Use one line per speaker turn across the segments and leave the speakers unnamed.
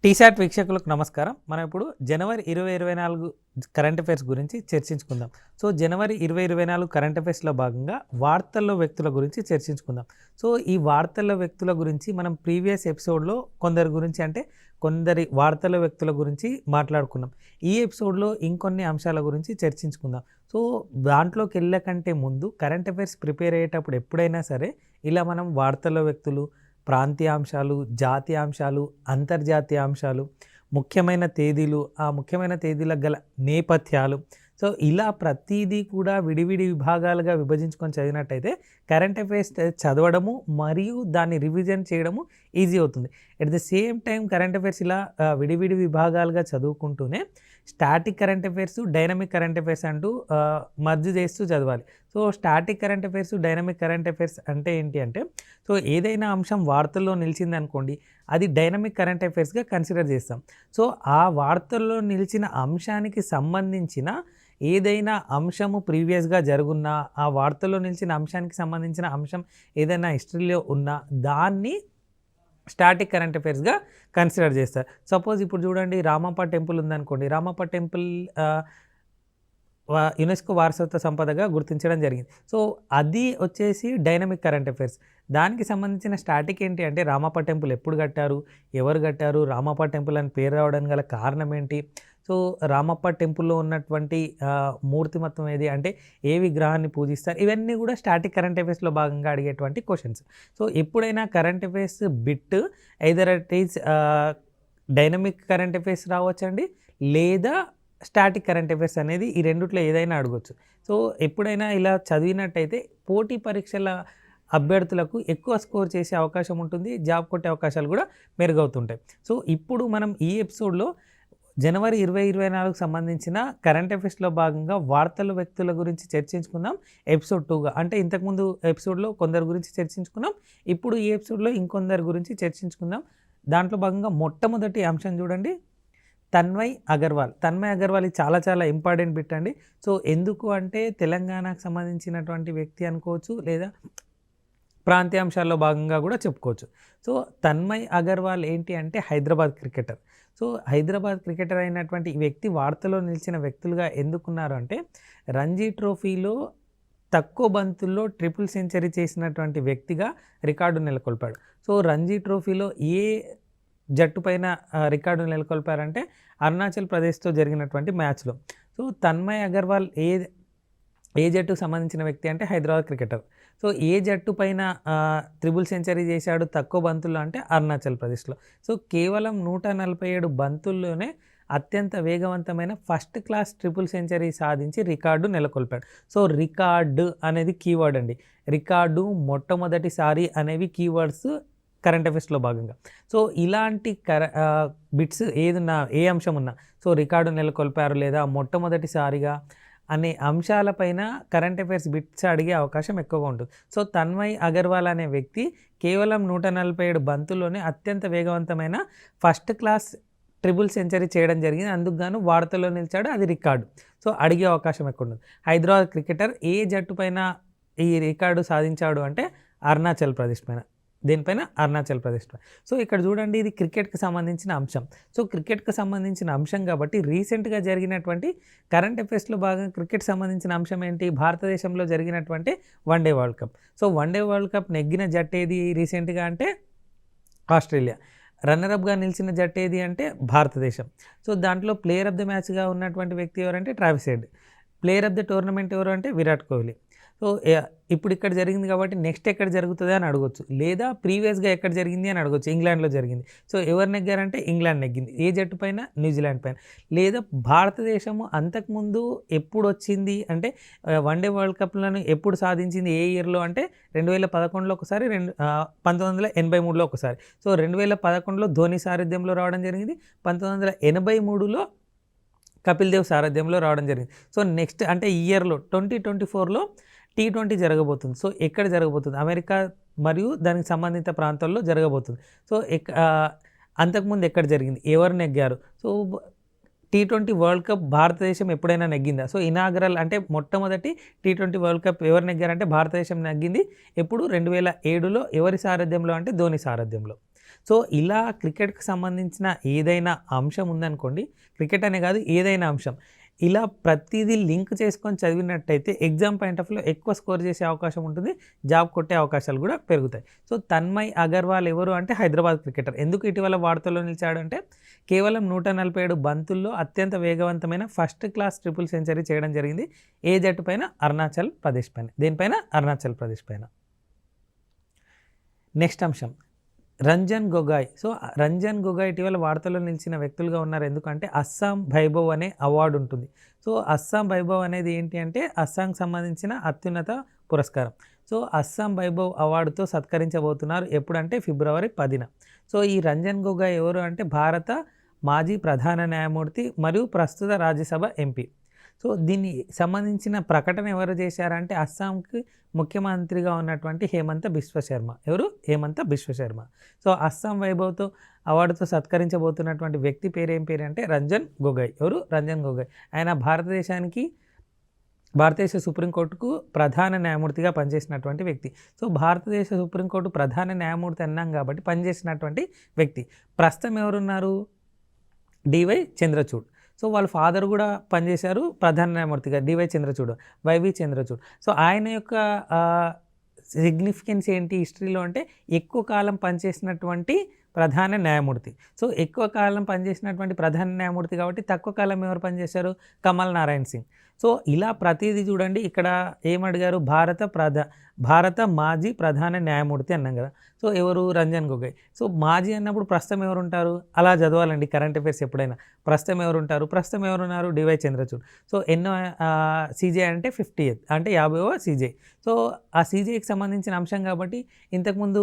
టీశాట్ వీక్షకులకు నమస్కారం. మనం ఇప్పుడు జనవరి 2024 కరెంట్ అఫైర్స్ గురించి చర్చించుకుందాం. సో, జనవరి 2024 కరెంట్ అఫైర్స్‌లో భాగంగా వార్తల్లో వ్యక్తుల గురించి చర్చించుకుందాం. సో, ఈ వార్తల్లో వ్యక్తుల గురించి మనం ప్రీవియస్ ఎపిసోడ్‌లో కొందరి వార్తల్లో వ్యక్తుల గురించి మాట్లాడుకున్నాం. ఈ ఎపిసోడ్‌లో ఇంకొన్ని అంశాల గురించి చర్చించుకుందాం. సో, దాంట్లోకెళ్ళే కంటే ముందు కరెంట్ అఫైర్స్ ప్రిపేర్ అయ్యేటప్పుడు ఎప్పుడైనా సరే ఇలా మనం వార్తల్లో వ్యక్తులు, ప్రాంతీయాంశాలు, జాతీయాంశాలు, అంతర్జాతీయ అంశాలు, ముఖ్యమైన తేదీలు, ఆ ముఖ్యమైన తేదీలకు గల నేపథ్యాలు, సో ఇలా ప్రతీదీ కూడా విడివిడి విభాగాలుగా విభజించుకొని చదివినట్టయితే కరెంట్ అఫైర్స్ చదవడము మరియు దాన్ని రివిజన్ చేయడము ఈజీ అవుతుంది. At the same time current affairs ఇలా విడివిడి విభాగాలుగా చదువుకుంటూనే static current affairs, dynamic current affairs అంటూ మర్జ్ చేస్తూ చదవాలి. So, static current affairs, dynamic current affairs అంటే ఏంటి అంటే, సో ఏదైనా అంశం వార్తల్లో నిలిచిందనుకోండి, అది డైనమిక్ కరెంట్ అఫైర్స్గా కన్సిడర్ చేస్తాం. సో, ఆ వార్తల్లో నిలిచిన అంశానికి సంబంధించిన ఏదైనా అంశము ప్రీవియస్గా జరుగున్నా, ఆ వార్తల్లో నిలిచిన అంశానికి సంబంధించిన అంశం ఏదైనా హిస్టరీలో ఉన్నా దాన్ని స్టాటిక్ కరెంట్ అఫైర్స్గా కన్సిడర్ చేస్తారు. సపోజ్ ఇప్పుడు చూడండి, రామప్ప టెంపుల్ ఉందనుకోండి, రామప్ప టెంపుల్ యునెస్కో వారసత్వ సంపదగా గుర్తించడం జరిగింది. సో, అది వచ్చేసి డైనమిక్ కరెంట్ అఫైర్స్. దానికి సంబంధించిన స్టాటిక్ ఏంటి అంటే, రామప్ప టెంపుల్ ఎప్పుడు కట్టారు, ఎవరు కట్టారు, రామప్ప టెంపుల్ అని పేరు రావడానికి గల కారణం ఏంటి, సో రామప్ప టెంపుల్లో ఉన్నటువంటి మూర్తిమత్వం ఏది, అంటే ఏ విగ్రహాన్ని పూజిస్తారు, ఇవన్నీ కూడా స్టాటిక్ కరెంట్ అఫైర్స్లో భాగంగా అడిగేటువంటి క్వశ్చన్స్. సో, ఎప్పుడైనా current affairs bit either it is dynamic current affairs రావచ్చండి, లేదా స్టాటిక్ కరెంట్ అఫైర్స్ అనేది ఈ రెండిట్లో ఏదైనా అడగొచ్చు. సో, ఎప్పుడైనా ఇలా చదివినట్టయితే పోటీ పరీక్షల అభ్యర్థులకు ఎక్కువ స్కోర్ చేసే అవకాశం ఉంటుంది, జాబ్ కొట్టే అవకాశాలు కూడా మెరుగవుతుంటాయి. సో, ఇప్పుడు మనం ఈ ఎపిసోడ్లో జనవరి 2024 సంబంధించిన కరెంట్ అఫైర్స్లో భాగంగా వార్తల వ్యక్తుల గురించి చర్చించుకుందాం ఎపిసోడ్ 2గా. అంటే ఇంతకుముందు ఎపిసోడ్లో కొందరి గురించి చర్చించుకున్నాం, ఇప్పుడు ఈ ఎపిసోడ్లో ఇంకొందరి గురించి చర్చించుకుందాం. దాంట్లో భాగంగా మొట్టమొదటి అంశం చూడండి, తన్మయ్ అగర్వాల్. తన్మయ్ అగర్వాల్ ఇది చాలా చాలా ఇంపార్టెంట్ బిట్ అండి. సో, ఎందుకు అంటే తెలంగాణకు సంబంధించినటువంటి వ్యక్తి అనుకోవచ్చు, లేదా ప్రాంతీయాంశాల్లో భాగంగా కూడా చెప్పుకోవచ్చు. సో, తన్మయ్ అగర్వాల్ ఏంటి అంటే Hyderabad cricketer. So, Hyderabad cricketer అయినటువంటి ఈ వ్యక్తి వార్తలో నిలిచిన వ్యక్తులుగా ఎందుకున్నారు అంటే, రంజీ ట్రోఫీలో తక్కువ బంతుల్లో ట్రిపుల్ సెంచరీ చేసినటువంటి వ్యక్తిగా రికార్డు నెలకొల్పాడు. సో, రంజీ ట్రోఫీలో ఏ జట్టు పైన రికార్డు నెలకొల్పారంటే అరుణాచల్ ప్రదేశ్తో జరిగినటువంటి మ్యాచ్లో. సో, తన్మయ్ అగర్వాల్ ఏ జట్టుకు సంబంధించిన వ్యక్తి అంటే హైదరాబాద్ క్రికెటర్. సో, ఏ జట్టు పైన ట్రిపుల్ సెంచరీ చేశాడు తక్కువ బంతుల్లో అంటే అరుణాచల్ ప్రదేశ్లో. సో, కేవలం 147 బంతుల్లోనే అత్యంత వేగవంతమైన ఫస్ట్ క్లాస్ ట్రిపుల్ సెంచరీ సాధించి రికార్డు నెలకొల్పాడు. సో, రికార్డు అనేది కీవర్డ్ అండి. రికార్డు, మొట్టమొదటిసారి అనేవి కీవర్డ్స్ కరెంట్ అఫైర్స్లో భాగంగా. సో, ఇలాంటి బిట్స్ ఏదున్నా, ఏ అంశం ఉన్నా, సో రికార్డు నెలకొల్పారు లేదా మొట్టమొదటిసారిగా అనే అంశాలపైన కరెంట్ అఫైర్స్ బిట్స్ అడిగే అవకాశం ఎక్కువగా ఉంటుంది. సో, తన్మయ్ అగర్వాల్ అనే వ్యక్తి కేవలం 147 బంతుల్లోనే అత్యంత వేగవంతమైన ఫస్ట్ క్లాస్ ట్రిపుల్ సెంచరీ చేయడం జరిగింది. అందుకు గాను వార్తల్లో నిలిచాడు, అది రికార్డు. సో, అడిగే అవకాశం ఎక్కువ ఉంటుంది. హైదరాబాద్ క్రికెటర్ ఏ జట్టు పైన ఈ రికార్డు సాధించాడు అంటే అరుణాచల్ ప్రదేశ్ పైన. దేనిపైన? అరుణాచల్ ప్రదేశ్ పైన. సో, ఇక్కడ చూడండి, ఇది క్రికెట్కి సంబంధించిన అంశం. సో, క్రికెట్కి సంబంధించిన అంశం కాబట్టి రీసెంట్గా జరిగినటువంటి కరెంట్ అఫైర్స్లో భాగంగా క్రికెట్ సంబంధించిన అంశం ఏంటి, భారతదేశంలో జరిగినటువంటి one day world cup. So, one day world cup నెగ్గిన జట్టు ఏది రీసెంట్గా అంటే ఆస్ట్రేలియా. రన్నరప్గా నిలిచిన జట్టు ఏది అంటే భారతదేశం. సో, దాంట్లో ప్లేయర్ ఆఫ్ ద మ్యాచ్గా ఉన్నటువంటి వ్యక్తి ఎవరంటే Travis head. Player of the tournament ఎవరు అంటే విరాట్ కోహ్లీ. సో, ఇప్పుడు ఇక్కడ జరిగింది కాబట్టి నెక్స్ట్ ఎక్కడ జరుగుతుంది అని అడగొచ్చు, లేదా ప్రీవియస్గా ఎక్కడ జరిగింది అని అడగొచ్చు. ఇంగ్లాండ్లో జరిగింది. సో, ఎవరు నెగ్గారంటే ఇంగ్లాండ్ నెగ్గింది. ఏ జట్టు పైన? న్యూజిలాండ్ పైన. లేదా భారతదేశము అంతకుముందు ఎప్పుడు వచ్చింది అంటే వన్డే వరల్డ్ కప్లను ఎప్పుడు సాధించింది, ఏ ఇయర్లో అంటే 2011లో ఒకసారి, 1983లో ఒకసారి. సో, 2011లో ధోని సారథ్యంలో రావడం జరిగింది, 1983లో కపిల్ దేవ్ సారథ్యంలో రావడం జరిగింది. సో, నెక్స్ట్ అంటే ఈ ఇయర్లో 2024లో T20 జరగబోతుంది. సో, ఎక్కడ జరగబోతుంది? అమెరికా మరియు దానికి సంబంధిత ప్రాంతాల్లో జరగబోతుంది. సో, అంతకుముందు ఎక్కడ జరిగింది, ఎవరు నెగ్గారు? సో, T20 వరల్డ్ కప్ భారతదేశం ఎప్పుడైనా నెగ్గిందా? సో, ఇనాగరల్ అంటే మొట్టమొదటి T20 వరల్డ్ కప్ ఎవరు నెగ్గారంటే భారతదేశం నెగ్గింది. ఎప్పుడు? 2007లో. ఎవరి సారథ్యంలో అంటే ధోని సారథ్యంలో. సో ఇలా క్రికెట్కి సంబంధించిన ఏదైనా అంశం ఉందనుకోండి, క్రికెట్ అనే కాదు ఏదైనా అంశం, ఇలా ప్రతిదీ లింక్ చేసుకొని చదివినట్టయితే ఎగ్జామ్ పాయింట్ ఆఫ్ వ్యూలో ఎక్కువ స్కోర్ చేసే అవకాశం ఉంటుంది, జాబ్ కొట్టే అవకాశాలు కూడా పెరుగుతాయి. సో తన్మయ్ అగర్వాల్ ఎవరు అంటే హైదరాబాద్ క్రికెటర్. ఎందుకు ఇటీవల వార్తల్లో నిలిచాడు అంటే కేవలం 147 బంతుల్లో అత్యంత వేగవంతమైన ఫస్ట్ క్లాస్ ట్రిపుల్ సెంచరీ చేయడం జరిగింది. ఏ జట్టు పైన? అరుణాచల్ ప్రదేశ్ పైన. దేనిపైన? అరుణాచల్ ప్రదేశ్ పైన. నెక్స్ట్ అంశం రంజన్ గొగాయ్. సో రంజన్ గొగాయ్ ఇటీవల వార్తల్లో నిలిచిన వ్యక్తులుగా ఉన్నారు. ఎందుకంటే అస్సాం వైభవ్ అనే అవార్డు ఉంటుంది. సో అస్సాం వైభవ్ అనేది ఏంటి అంటే అస్సాంకి సంబంధించిన అత్యున్నత పురస్కారం. సో అస్సాం వైభవ్ అవార్డుతో సత్కరించబోతున్నారు. ఎప్పుడంటే ఫిబ్రవరి 10న. సో ఈ రంజన్ గొగాయ్ ఎవరు అంటే భారత మాజీ ప్రధాన న్యాయమూర్తి మరియు ప్రస్తుత రాజ్యసభ ఎంపీ. సో దీన్ని సంబంధించిన ప్రకటన ఎవరు చేశారంటే అస్సాంకి ముఖ్యమంత్రిగా ఉన్నటువంటి హేమంత బిశ్వ శర్మ. ఎవరు? హేమంత బిశ్వ శర్మ. సో అస్సాం వైభవ్తో అవార్డుతో సత్కరించబోతున్నటువంటి వ్యక్తి పేరు ఏం పేరు అంటే రంజన్ గొగాయ్. ఎవరు? రంజన్ గొగాయ్. ఆయన భారతదేశ సుప్రీంకోర్టుకు ప్రధాన న్యాయమూర్తిగా పనిచేసినటువంటి వ్యక్తి. సో భారతదేశ సుప్రీంకోర్టు ప్రధాన న్యాయమూర్తి అన్నాం కాబట్టి పనిచేసినటువంటి వ్యక్తి. ప్రస్తుతం ఎవరున్నారు? డివై చంద్రచూడ్. సో వాళ్ళ ఫాదర్ కూడా పనిచేశారు ప్రధాన న్యాయమూర్తిగా, DY Chandrachud, YV Chandrachud. So ఆయన యొక్క సిగ్నిఫికెన్స్ ఏంటి హిస్టరీలో అంటే ఎక్కువ కాలం పనిచేసినటువంటి ప్రధాన న్యాయమూర్తి. సో ఎక్కువ కాలం పనిచేసినటువంటి ప్రధాన న్యాయమూర్తి కాబట్టి తక్కువ కాలం ఎవరు పనిచేశారు? కమల్ నారాయణ్ సింగ్. సో ఇలా ప్రతిదీ చూడండి. ఇక్కడ ఏమడిగారు? భారత మాజీ ప్రధాన న్యాయమూర్తి అన్నాం కదా. సో ఎవరు? రంజన్ గొగాయ్. సో మాజీ అన్నప్పుడు ప్రస్తుతం ఎవరు ఉంటారు? అలా చదవాలండి కరెంట్ అఫైర్స్ ఎప్పుడైనా. ప్రస్తుతం ఎవరు ఉంటారు? ప్రస్తుతం ఎవరున్నారు? డివై చంద్రచూడ్. సో ఎన్నో సీజే అంటే 50th అంటే 50వ సీజే. సో ఆ సీజేకి సంబంధించిన అంశం కాబట్టి ఇంతకుముందు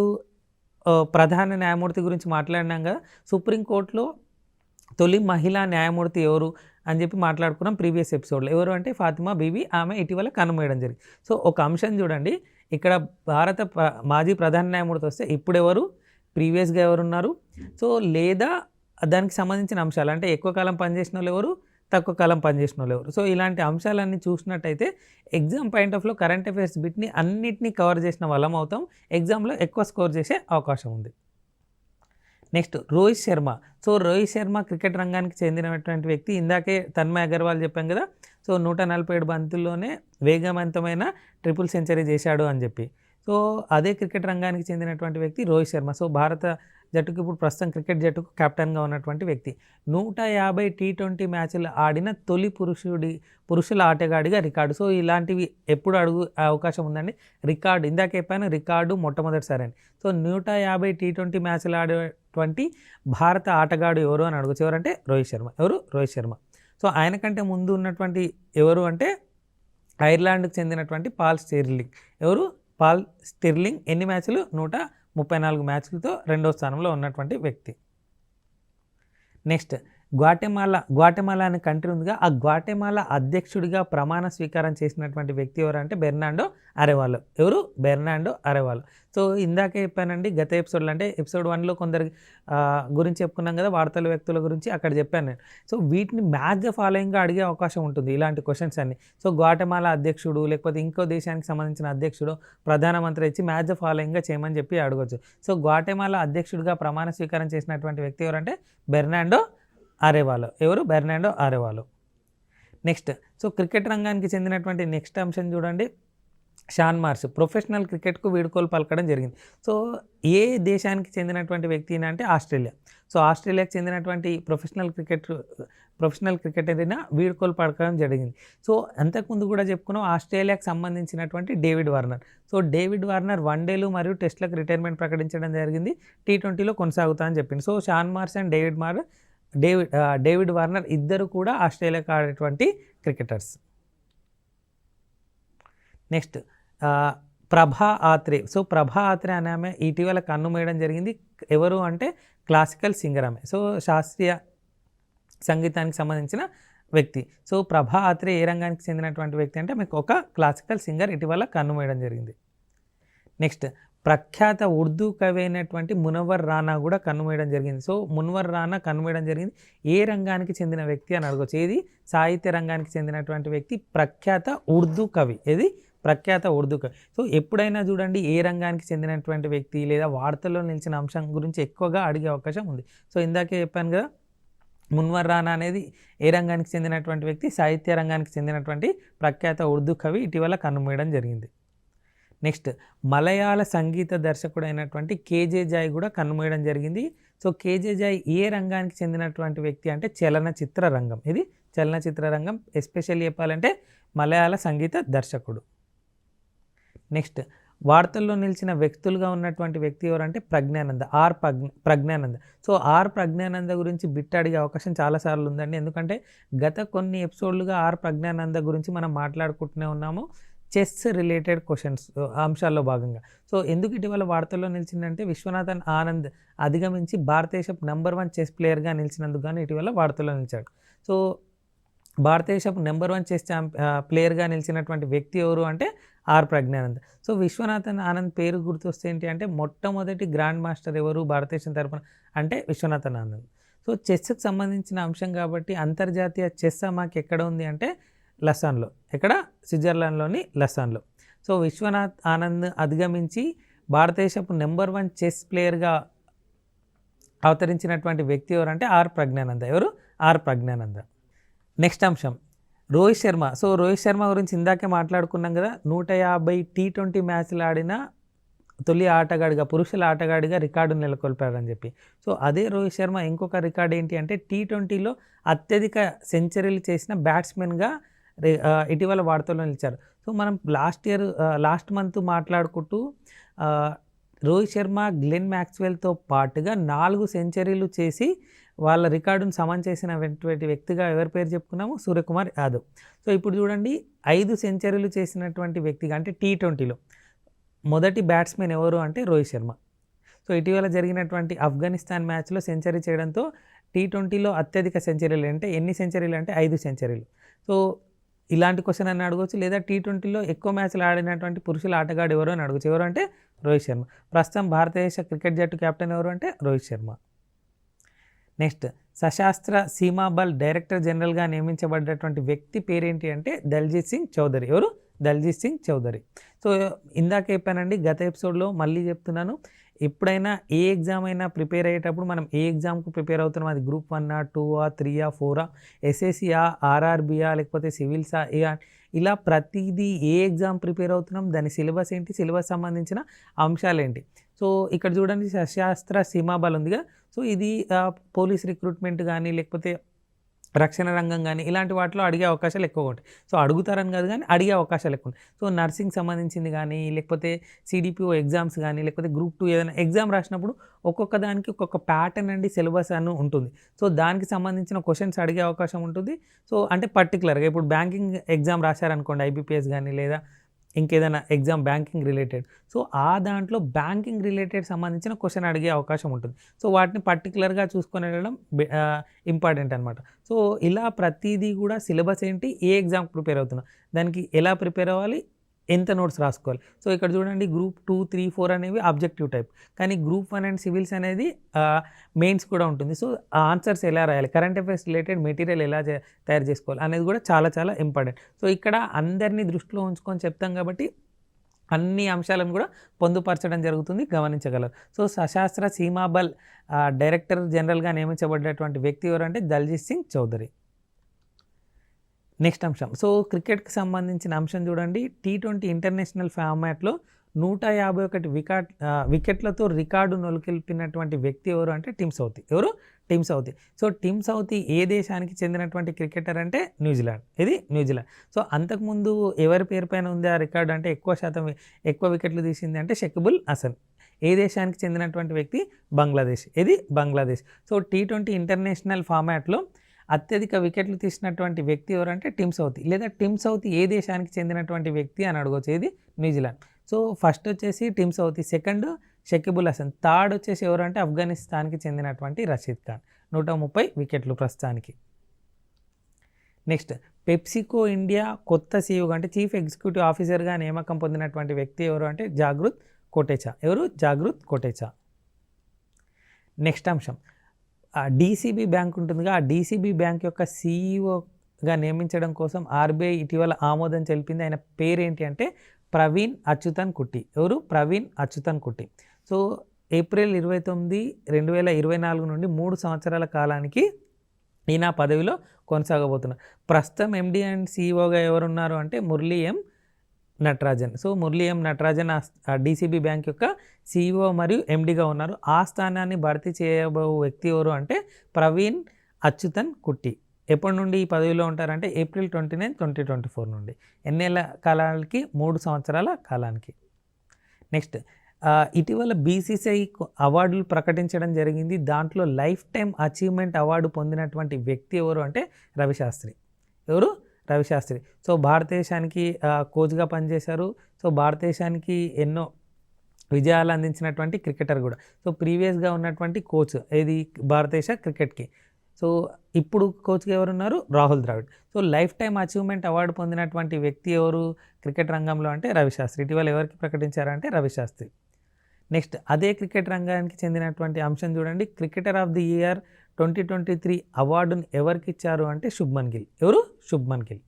ప్రధాన న్యాయమూర్తి గురించి మాట్లాడినాం కదా. సుప్రీంకోర్టులో తొలి మహిళా న్యాయమూర్తి ఎవరు అని చెప్పి మాట్లాడుకున్నాం ప్రీవియస్ ఎపిసోడ్లో. ఎవరు అంటే ఫాతిమా బీబీ. ఆమె ఇటీవల కనుమూయడం జరిగింది. సో ఒక అంశం చూడండి. ఇక్కడ భారత మాజీ ప్రధాన న్యాయమూర్తి వస్తే ఇప్పుడెవరు, ప్రీవియస్గా ఎవరున్నారు, సో లేదా దానికి సంబంధించిన అంశాలు అంటే ఎక్కువ కాలం పనిచేసిన వాళ్ళు ఎవరు, తక్కువ కాలం పనిచేసిన వాళ్ళు ఎవరు. సో ఇలాంటి అంశాలన్నీ చూసినట్టయితే ఎగ్జామ్ పాయింట్ ఆఫ్ వ్యూలో కరెంట్ అఫైర్స్ బిట్ని అన్నిటినీ కవర్ చేసిన వాళ్ళం అవుతాం. ఎగ్జామ్లో ఎక్కువ స్కోర్ చేసే అవకాశం ఉంది. Next Rohit Sharma. So Rohit Sharma cricket రంగానికి చెందినటువంటి వ్యక్తి. ఇందాకే తన్మయ్ అగర్వాల్ చెప్పాం కదా. సో 147 బంతుల్లోనే వేగవంతమైన ట్రిపుల్ సెంచరీ చేశాడు అని చెప్పి. సో అదే క్రికెట్ రంగానికి చెందినటువంటి వ్యక్తి రోహిత్ శర్మ. సో భారత జట్టుకు ఇప్పుడు ప్రస్తుతం క్రికెట్ జట్టుకు కెప్టెన్గా ఉన్నటువంటి వ్యక్తి. 150 T20 మ్యాచ్లు ఆడిన తొలి పురుషుల ఆటగాడిగా రికార్డు. సో ఇలాంటివి ఎప్పుడు అవకాశం ఉందండి? రికార్డు ఇందాక చెప్పాను, రికార్డు మొట్టమొదటిసారి అని. సో 150 T20 మ్యాచ్లు ఆడేటువంటి భారత ఆటగాడు ఎవరు అని అడగచ్చు. ఎవరంటే రోహిత్ శర్మ. ఎవరు? రోహిత్ శర్మ. సో ఆయన కంటే ముందు ఉన్నటువంటి ఎవరు అంటే ఐర్లాండ్కి చెందినటువంటి పాల్ స్టిర్లింగ్. ఎవరు? Paul Stirling. ఎన్ని మ్యాచ్లు? 134 మ్యాచ్లతో రెండో స్థానంలో ఉన్నటువంటి వ్యక్తి. నెక్స్ట్ గ్వాటెమాలా అనే కంట్రీ ఉందిగా. ఆ గ్వాటెమాలా అధ్యక్షుడిగా ప్రమాణ స్వీకారం చేసినటువంటి వ్యక్తి ఎవరంటే బెర్నాండో అరెవాలో. ఎవరు? బెర్నాండో అరెవాలో. సో ఇందాకే చెప్పానండి గత ఎపిసోడ్లో, అంటే ఎపిసోడ్ 1లో కొందరి గురించి చెప్పుకున్నాం కదా, వార్తల వ్యక్తుల గురించి. అక్కడ చెప్పాను నేను. సో వీటిని మ్యాచ్ ద ఫాలోయింగ్గా అడిగే అవకాశం ఉంటుంది ఇలాంటి క్వశ్చన్స్ అన్ని. సో గ్వాటెమాలా అధ్యక్షుడు లేకపోతే ఇంకో దేశానికి సంబంధించిన అధ్యక్షుడు ప్రధానమంత్రి ఇచ్చి మ్యాచ్ ద ఫాలోయింగ్గా చేయమని చెప్పి అడగచ్చు. సో గ్వాటెమాలా అధ్యక్షుడిగా ప్రమాణ స్వీకారం చేసినటువంటి వ్యక్తి ఎవరంటే బెర్నాండో అరెవాలో. ఎవరు? బెర్నాండో అరెవాలో. నెక్స్ట్ సో క్రికెట్ రంగానికి చెందినటువంటి నెక్స్ట్ అంశం చూడండి. షాన్ మార్ష్ ప్రొఫెషనల్ క్రికెట్కు వీడ్కోలు పలకడం జరిగింది. సో ఏ దేశానికి చెందినటువంటి వ్యక్తి అంటే ఆస్ట్రేలియా. సో ఆస్ట్రేలియాకి చెందినటువంటి ప్రొఫెషనల్ క్రికెటర్న వీడ్కోలు పలకడం జరిగింది. సో అంతకుముందు కూడా చెప్పుకున్నాం ఆస్ట్రేలియాకి సంబంధించినటువంటి David Warner. So David Warner వన్డేలు మరియు టెస్ట్లకు రిటైర్మెంట్ ప్రకటించడం జరిగింది. T20లో కొనసాగుతా అని చెప్పింది. So Shaun Marsh and David Warner ఇద్దరు కూడా ఆస్ట్రేలియాకి ఆడేటువంటి క్రికెటర్స్. నెక్స్ట్ ప్రభా ఆత్రే. సో ప్రభా ఆత్రే అనే ఆమె ఇటీవల కన్నుమూయడం జరిగింది. ఎవరు అంటే క్లాసికల్ సింగర్ ఆమె. సో శాస్త్రీయ సంగీతానికి సంబంధించిన వ్యక్తి. సో ప్రభా ఆత్రే ఏ రంగానికి చెందినటువంటి వ్యక్తి అంటే మీకు ఒక క్లాసికల్ సింగర్ ఇటీవల కన్నుమూయడం జరిగింది. నెక్స్ట్ ప్రఖ్యాత ఉర్దూ కవి అయినటువంటి మునవ్వర్ రానా కూడా కన్నుమూయడం జరిగింది. సో మునవ్వర్ రానా కన్నుమూయడం జరిగింది. ఏ రంగానికి చెందిన వ్యక్తి అని అడగవచ్చు. ఏది? సాహిత్య రంగానికి చెందినటువంటి వ్యక్తి, ప్రఖ్యాత ఉర్దూ కవి. ఏది? ప్రఖ్యాత ఉర్దూ కవి. సో ఎప్పుడైనా చూడండి ఏ రంగానికి చెందినటువంటి వ్యక్తి లేదా వార్తల్లో నిలిచిన అంశం గురించి ఎక్కువగా అడిగే అవకాశం ఉంది. సో ఇందాకే చెప్పాను కదా, మున్వర్ రానా అనేది ఏ రంగానికి చెందినటువంటి వ్యక్తి? సాహిత్య రంగానికి చెందినటువంటి ప్రఖ్యాత ఉర్దూ కవి, ఇటీవల కన్నుమూయడం జరిగింది. నెక్స్ట్ మలయాళ సంగీత దర్శకుడైనటువంటి కేజే జాయ్ కూడా కన్నుమూయడం జరిగింది. సో కేజే జాయ్ ఏ రంగానికి చెందినటువంటి వ్యక్తి అంటే చలనచిత్ర రంగం. ఇది చలనచిత్ర రంగం, ఎస్పెషల్లీ చెప్పాలంటే మలయాళ సంగీత దర్శకుడు. నెక్స్ట్ వార్తల్లో నిలిచిన వ్యక్తులుగా ఉన్నటువంటి వ్యక్తి ఎవరంటే ప్రజ్ఞానంద, ప్రజ్ఞానంద. సో ప్రజ్ఞానంద గురించి బిట్ అడిగే అవకాశం చాలాసార్లు ఉందండి. ఎందుకంటే గత కొన్ని ఎపిసోడ్లుగా ప్రజ్ఞానంద గురించి మనం మాట్లాడుకుంటూనే ఉన్నాము, చెస్ రిలేటెడ్ క్వశ్చన్స్ అంశాల్లో భాగంగా. సో ఎందుకు ఇటీవల వార్తల్లో నిలిచిందంటే విశ్వనాథన్ ఆనంద్ అధిగమించి భారతదేశపు నెంబర్ 1 చెస్ ప్లేయర్గా నిలిచినందుకు కానీ ఇటీవల వార్తల్లో నిలిచాడు. సో భారతదేశపు నెంబర్ 1 చెస్ ప్లేయర్గా నిలిచినటువంటి వ్యక్తి ఎవరు అంటే ప్రజ్ఞానంద్. సో విశ్వనాథన్ ఆనంద్ పేరు గుర్తొస్తే ఏంటి అంటే మొట్టమొదటి గ్రాండ్ మాస్టర్ ఎవరు భారతదేశం తరపున అంటే విశ్వనాథన్ ఆనంద్. సో చెస్కి సంబంధించిన అంశం కాబట్టి అంతర్జాతీయ చెస్ మాకు ఎక్కడ ఉంది అంటే లసాన్లో. ఎక్కడ? స్విట్జర్లాండ్లోని లసాన్లో. సో విశ్వనాథ్ ఆనంద్ అధిగమించి భారతదేశపు నెంబర్ 1 చెస్ ప్లేయర్గా అవతరించినటువంటి వ్యక్తి ఎవరంటే ప్రజ్ఞానంద. ఎవరు? ప్రజ్ఞానంద. నెక్స్ట్ అంశం రోహిత్ శర్మ. సో రోహిత్ శర్మ గురించి ఇందాకే మాట్లాడుకున్నాం కదా, 150 T20 మ్యాచ్లు ఆడిన తొలి ఆటగాడిగా, పురుషుల ఆటగాడిగా రికార్డు నెలకొల్పారని చెప్పి. సో అదే రోహిత్ శర్మ ఇంకొక రికార్డు ఏంటి అంటే T20లో అత్యధిక సెంచరీలు చేసిన బ్యాట్స్మెన్గా ఇటీవల వార్తల్లో నిలిచారు. సో మనం లాస్ట్ మంత్ మాట్లాడుకుంటూ రోహిత్ శర్మ, గ్లెన్ మ్యాక్స్వెల్తో పాటుగా 4 సెంచరీలు చేసి వాళ్ళ రికార్డును సమన్ చేసినటువంటి వ్యక్తిగా ఎవరి పేరు చెప్పుకున్నాము? సూర్యకుమార్ యాదవ్. సో ఇప్పుడు చూడండి 5 సెంచరీలు చేసినటువంటి వ్యక్తిగా అంటే T20లో మొదటి బ్యాట్స్మెన్ ఎవరు అంటే రోహిత్ శర్మ. సో ఇటీవల జరిగినటువంటి ఆఫ్ఘనిస్తాన్ మ్యాచ్లో సెంచరీ చేయడంతో T20లో అత్యధిక సెంచరీలు అంటే ఎన్ని సెంచరీలు అంటే 5 సెంచరీలు. సో ఇలాంటి క్వశ్చన్ అని అడగవచ్చు, లేదా T20లో ఎక్కువ మ్యాచ్లు ఆడినటువంటి పురుషుల ఆటగాడు ఎవరు అని అడగచ్చు. ఎవరు అంటే రోహిత్ శర్మ. ప్రస్తుతం భారతదేశ క్రికెట్ జట్టు కెప్టెన్ ఎవరు అంటే రోహిత్ శర్మ. నెక్స్ట్ సశాస్త్ర సీమాబల్ డైరెక్టర్ జనరల్గా నియమించబడ్డటువంటి వ్యక్తి పేరేంటి అంటే దల్జీత్ సింగ్ చౌదరి. ఎవరు? దల్జీత్ సింగ్ చౌదరి. సో ఇందాక చెప్పానండి, గత ఎపిసోడ్లో మళ్ళీ చెప్తున్నాను, ఎప్పుడైనా ఏ ఎగ్జామ్ అయినా ప్రిపేర్ అయ్యేటప్పుడు మనం ఏ ఎగ్జామ్కు ప్రిపేర్ అవుతున్నాం, అది గ్రూప్ 1, 2, 3, 4, ఎస్ఎస్సియా, ఆర్ఆర్బియా, లేకపోతే సివిల్సా, ఇలా ప్రతిదీ ఏ ఎగ్జామ్ ప్రిపేర్ అవుతున్నాం, దాని సిలబస్ ఏంటి, సిలబస్ సంబంధించిన అంశాలు ఏంటి. సో ఇక్కడ చూడండి సశాస్త్ర సీమాబల్ ఉందిగా, సో ఇది పోలీస్ రిక్రూట్మెంట్ కానీ లేకపోతే రక్షణ రంగం కానీ ఇలాంటి వాటిలో అడిగే అవకాశాలు ఎక్కువగా ఉంటాయి. సో అడుగుతారని కాదు కానీ అడిగే అవకాశాలు ఎక్కువ ఉంటాయి. సో నర్సింగ్ సంబంధించింది కానీ లేకపోతే సిడిపిఓ ఎగ్జామ్స్ కానీ లేకపోతే గ్రూప్ 2 ఏదైనా ఎగ్జామ్ రాసినప్పుడు ఒక్కొక్క దానికి ఒక్కొక్క ప్యాటర్న్ అండి సిలబస్ అని ఉంటుంది. సో దానికి సంబంధించిన క్వశ్చన్స్ అడిగే అవకాశం ఉంటుంది. సో అంటే పర్టికులర్గా ఇప్పుడు బ్యాంకింగ్ ఎగ్జామ్ రాశారనుకోండి, ఐబీపీఎస్ కానీ లేదా ఇంకేదైనా ఎగ్జామ్ బ్యాంకింగ్ రిలేటెడ్, సో దాంట్లో బ్యాంకింగ్ రిలేటెడ్ సంబంధించిన క్వశ్చన్ అడిగే అవకాశం ఉంటుంది. సో వాటిని పర్టికులర్గా చూసుకొని వెళ్ళడం ఇంపార్టెంట్ అనమాట. సో ఇలా ప్రతిదీ కూడా సిలబస్ ఏంటి, ఏ ఎగ్జామ్ ప్రిపేర్ అవుతున్నా, దానికి ఎలా ప్రిపేర్ అవ్వాలి, ఎంత నోట్స్ రాసుకోవాలి. సో ఇక్కడ చూడండి గ్రూప్ 2, 3, 4 అనేవి ఆబ్జెక్టివ్ టైప్, కానీ గ్రూప్ 1 అండ్ సివిల్స్ అనేది మెయిన్స్ కూడా ఉంటుంది. సో ఆన్సర్స్ ఎలా రాయాలి, కరెంట్ అఫైర్స్ రిలేటెడ్ మెటీరియల్ ఎలా తయారు చేసుకోవాలి అనేది కూడా చాలా చాలా ఇంపార్టెంట్. సో ఇక్కడ అందరినీ దృష్టిలో ఉంచుకొని చెప్తాం కాబట్టి అన్ని అంశాలను కూడా పొందుపరచడం జరుగుతుంది, గమనించగలరు. సో సశాస్త్ర సీమాబల్ డైరెక్టర్ జనరల్గా నియమించబడ్డటువంటి వ్యక్తి ఎవరంటే దల్జీత్ సింగ్ చౌదరి. నెక్స్ట్ అంశం, సో క్రికెట్కి సంబంధించిన అంశం చూడండి, T20 ఇంటర్నేషనల్ ఫార్మాట్లో 151 వికెట్లతో రికార్డు నెలకొల్పినటువంటి వ్యక్తి ఎవరు అంటే టిమ్ సౌథీ. ఎవరు? Tim Southee. So Tim Southee ఏ దేశానికి చెందినటువంటి క్రికెటర్ అంటే న్యూజిలాండ్. ఇది న్యూజిలాండ్. సో అంతకుముందు ఎవరి పేరు పైన ఉంది ఆ రికార్డు అంటే ఎక్కువ వికెట్లు తీసింది అంటే షకిబుల్ హసన్. ఏ దేశానికి చెందినటువంటి వ్యక్తి? బంగ్లాదేశ్. ఇది బంగ్లాదేశ్. సో T20 ఇంటర్నేషనల్ ఫార్మాట్లో అత్యధిక వికెట్లు తీసినటువంటి వ్యక్తి ఎవరంటే టిమ్ సౌథీ, లేదా టిమ్ సౌథీ ఏ దేశానికి చెందినటువంటి వ్యక్తి అని అడగవచ్చు. ఇది న్యూజిలాండ్. సో ఫస్ట్ వచ్చేసి Tim Southee, second Shakibul Hasan, third వచ్చేసి ఎవరంటే ఆఫ్ఘనిస్తాన్కి చెందినటువంటి రషీద్ ఖాన్. 130 వికెట్లు ప్రస్తుతానికి. నెక్స్ట్ పెప్సికో ఇండియా కొత్త CEO అంటే చీఫ్ ఎగ్జిక్యూటివ్ ఆఫీసర్గా నియామకం పొందినటువంటి వ్యక్తి ఎవరు అంటే జాగృత్ కోటేచా. ఎవరు? జాగృత్ కోటేచా. నెక్స్ట్ అంశం, DCB బ్యాంక్ ఉంటుందిగా, ఆ DCB బ్యాంక్ యొక్క గా నియమించడం కోసం ఆర్బీఐ ఇటీవల ఆమోదం తెలిపింది. ఆయన పేరేంటి అంటే ప్రవీణ్ అచ్యుతన్ కుట్టి. ఎవరు? ప్రవీణ్ అచ్యుతన్ కుట్టి. సో ఏప్రిల్ 29, 2024 నుండి 3 సంవత్సరాల కాలానికి ఈయన పదవిలో కొనసాగబోతున్నారు. ప్రస్తుతం ఎండీ అండ్ సీఈఓగా ఎవరున్నారు అంటే మురళీ ఎం నటరాజన్. సో మురళీ ఎం నటరాజన్ డీసీబీ బ్యాంక్ యొక్క సీఈఓ మరియు ఎండీగా ఉన్నారు. ఆ స్థానాన్ని భర్తీ చేయబో వ్యక్తి ఎవరు అంటే ప్రవీణ్ అచ్యుతన్ కుట్టి. ఎప్పటి నుండి ఈ పదవిలో ఉంటారంటే ఏప్రిల్ 29, 2024 నుండి. ఎన్నేళ్ల కాలానికి? 3 సంవత్సరాల కాలానికి. నెక్స్ట్ ఇటీవల బీసీసీఐ అవార్డులు ప్రకటించడం జరిగింది. దాంట్లో లైఫ్ టైం అచీవ్మెంట్ అవార్డు పొందినటువంటి వ్యక్తి ఎవరు అంటే రవిశాస్త్రి. ఎవరు? రవిశాస్త్రి. సో భారతదేశానికి కోచ్గా పనిచేశారు. సో భారతదేశానికి ఎన్నో విజయాలు అందించినటువంటి క్రికెటర్ కూడా. సో ప్రీవియస్గా ఉన్నటువంటి కోచ్ ఏది భారతదేశ క్రికెట్కి. సో ఇప్పుడు కోచ్గా ఎవరున్నారు? Rahul Dravid. So life time achievement award పొందినటువంటి వ్యక్తి ఎవరు క్రికెట్ రంగంలో అంటే రవిశాస్త్రి. ఇటీవల ఎవరికి ప్రకటించారంటే రవిశాస్త్రి. నెక్స్ట్ అదే క్రికెట్ రంగానికి చెందినటువంటి అంశం చూడండి. క్రికెటర్ ఆఫ్ ది ఇయర్ 2023 అవార్డును ఎవరికి ఇచ్చారు అంటే శుభ్మన్ గిల్. ఎవరు? Shubman Gill.